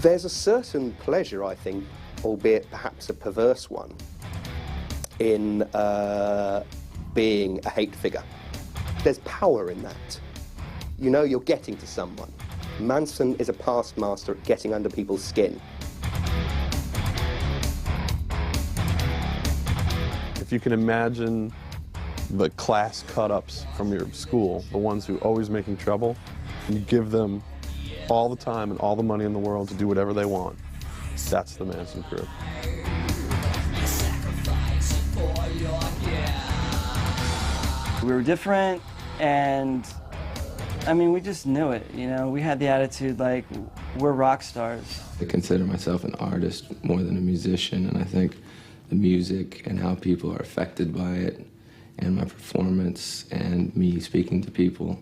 There's a certain pleasure, I think, albeit perhaps a perverse one, in being a hate figure. There's power in that. You know you're getting to someone. Manson is a past master at getting under people's skin. If you can imagine the class cut-ups from your school, the ones who are always making trouble, you give them all the time and all the money in the world to do whatever they want. That's the Manson crew. We were different, and I mean, we just knew it, you know? We had the attitude like, we're rock stars. I consider myself an artist more than a musician, and I think the music and how people are affected by it, and my performance, and me speaking to people,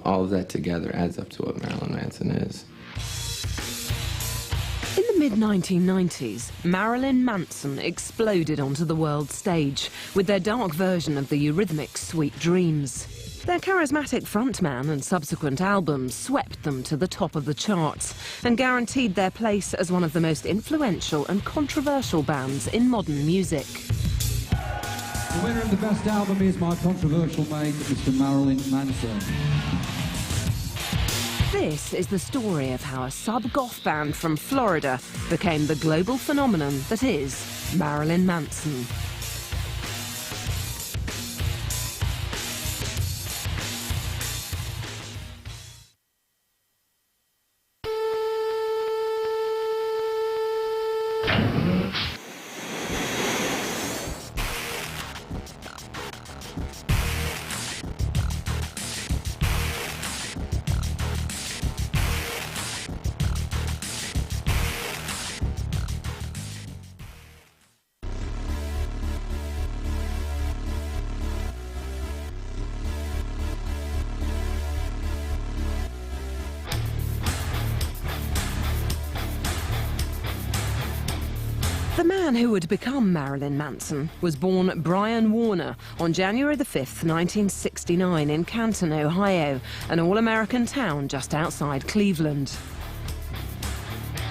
all of that together adds up to what Marilyn Manson is. In the mid-1990s, Marilyn Manson exploded onto the world stage with their dark version of the Eurythmics' Sweet Dreams. Their charismatic frontman and subsequent albums swept them to the top of the charts and guaranteed their place as one of the most influential and controversial bands in modern music. The winner of the best album is my controversial mate, Mr. Marilyn Manson. This is the story of how a sub-goth band from Florida became the global phenomenon that is Marilyn Manson. The man who would become Marilyn Manson was born Brian Warner on January the 5th, 1969 in Canton, Ohio, an all-American town just outside Cleveland.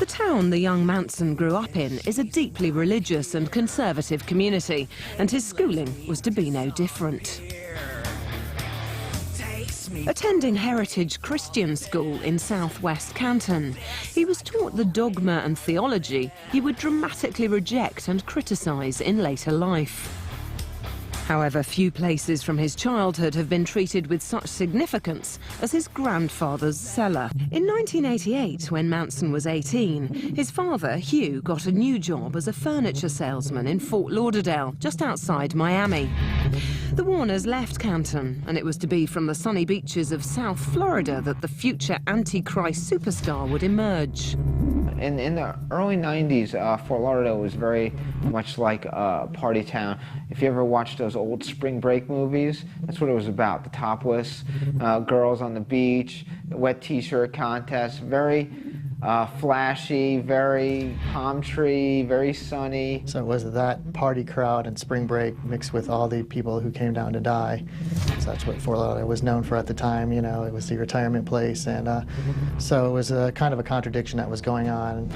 The town the young Manson grew up in is a deeply religious and conservative community, and his schooling was to be no different. Attending Heritage Christian School in southwest Canton, he was taught the dogma and theology he would dramatically reject and criticise in later life. However, few places from his childhood have been treated with such significance as his grandfather's cellar. In 1988, when Manson was 18, his father, Hugh, got a new job as a furniture salesman in Fort Lauderdale, just outside Miami. The Warners left Canton, and it was to be from the sunny beaches of South Florida that the future Antichrist Superstar would emerge. In the early 90s, Fort Lauderdale was very much like a party town. If you ever watched those old spring break movies, that's what it was about. The topless girls on the beach, the wet t-shirt contest, very flashy, very palm tree, very sunny. So it was that party crowd and spring break mixed with all the people who came down to die. So that's what Fort Lauderdale was known for at the time, you know, it was the retirement place, and so it was a kind of a contradiction that was going on.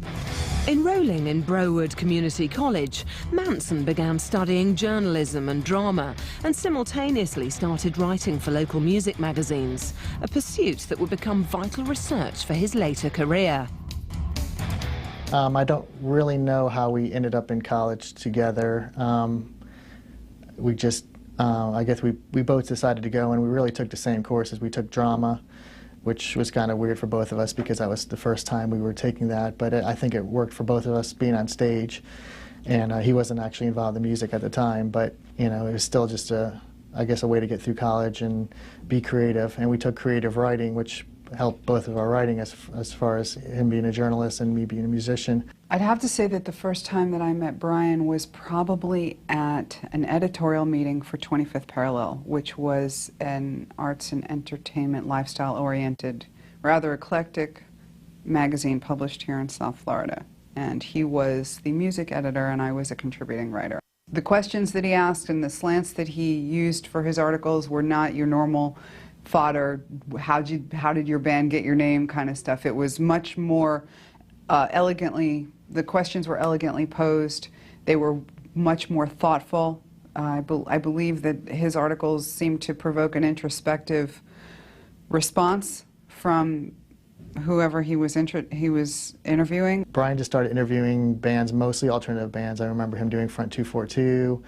Enrolling in Browood Community College, Manson began studying journalism and drama and simultaneously started writing for local music magazines, a pursuit that would become vital research for his later career. I don't really know how we ended up in college together. We just, I guess we both decided to go, and we really took the same courses. We took drama, which was kind of weird for both of us because that was the first time we were taking that, but I think it worked for both of us being on stage, and he wasn't actually involved in music at the time, but you know, it was still just I guess a way to get through college and be creative, and we took creative writing, which helped both of our writing as far as him being a journalist and me being a musician. I'd have to say that the first time that I met Brian was probably at an editorial meeting for 25th Parallel, which was an arts and entertainment, lifestyle-oriented, rather eclectic magazine published here in South Florida. and he was the music editor and I was a contributing writer. The questions that he asked and the slants that he used for his articles were not your normal fodder, how did your band get your name kind of stuff. It was much more elegantly, the questions were elegantly posed, they were much more thoughtful. I believe that his articles seemed to provoke an introspective response from whoever he was interviewing. Brian just started interviewing bands, mostly alternative bands. I remember him doing Front 242,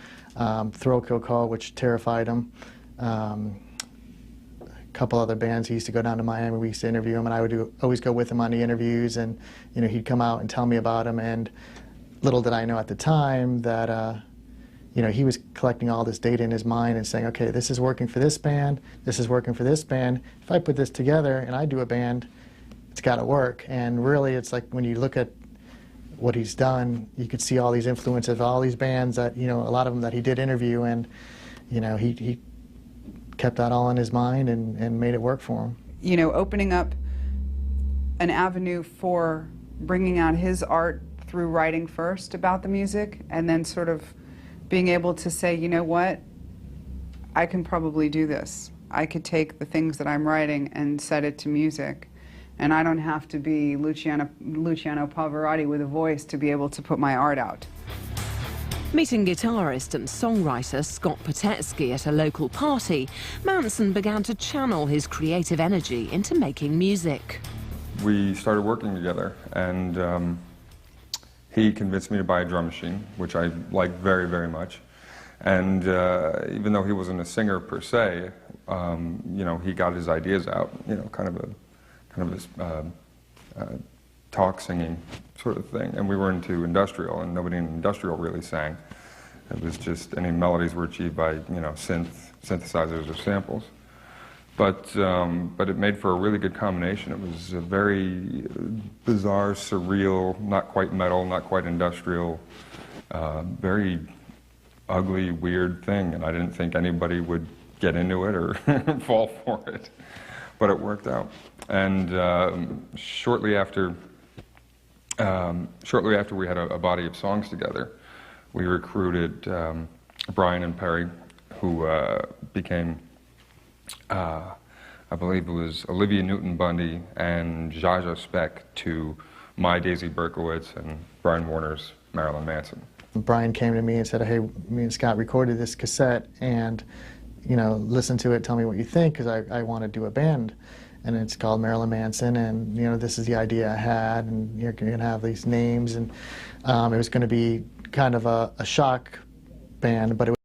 Thrill Kill Call, which terrified him. A couple other bands. He used to go down to Miami. We used to interview him, and I would always go with him on the interviews. And he'd come out and tell me about him. And little did I know at the time that he was collecting all this data in his mind and saying, okay, this is working for this band. This is working for this band. If I put this together and I do a band, it's got to work. And really, it's like when you look at what he's done, you could see all these influences of all these bands that, a lot of them that he did interview, and, he kept that all in his mind and made it work for him. Opening up an avenue for bringing out his art through writing first about the music, and then sort of being able to say, you know what, I can probably do this. I could take the things that I'm writing and set it to music. And I don't have to be Luciano Pavarotti with a voice to be able to put my art out. Meeting guitarist and songwriter Scott Patetsky at a local party, Manson began to channel his creative energy into making music. We started working together, and he convinced me to buy a drum machine, which I liked very, very much. And even though he wasn't a singer per se, he got his ideas out, kind of this talk singing sort of thing. And we were into industrial, and nobody in industrial really sang. It was just, any melodies were achieved by, synthesizers or samples. But it made for a really good combination. It was a very bizarre, surreal, not quite metal, not quite industrial, very ugly, weird thing. And I didn't think anybody would get into it or fall for it. But it worked out. And shortly after we had a body of songs together, we recruited Brian and Perry, who became, I believe it was Olivia Newton-Bundy and Zsa Zsa Speck to my Daisy Berkowitz and Brian Warner's Marilyn Manson. Brian came to me and said, hey, me and Scott recorded this cassette, and listen to it, tell me what you think, because I want to do a band. And it's called Marilyn Manson, and this is the idea I had, and you're going to have these names, and it was going to be kind of a shock band, but it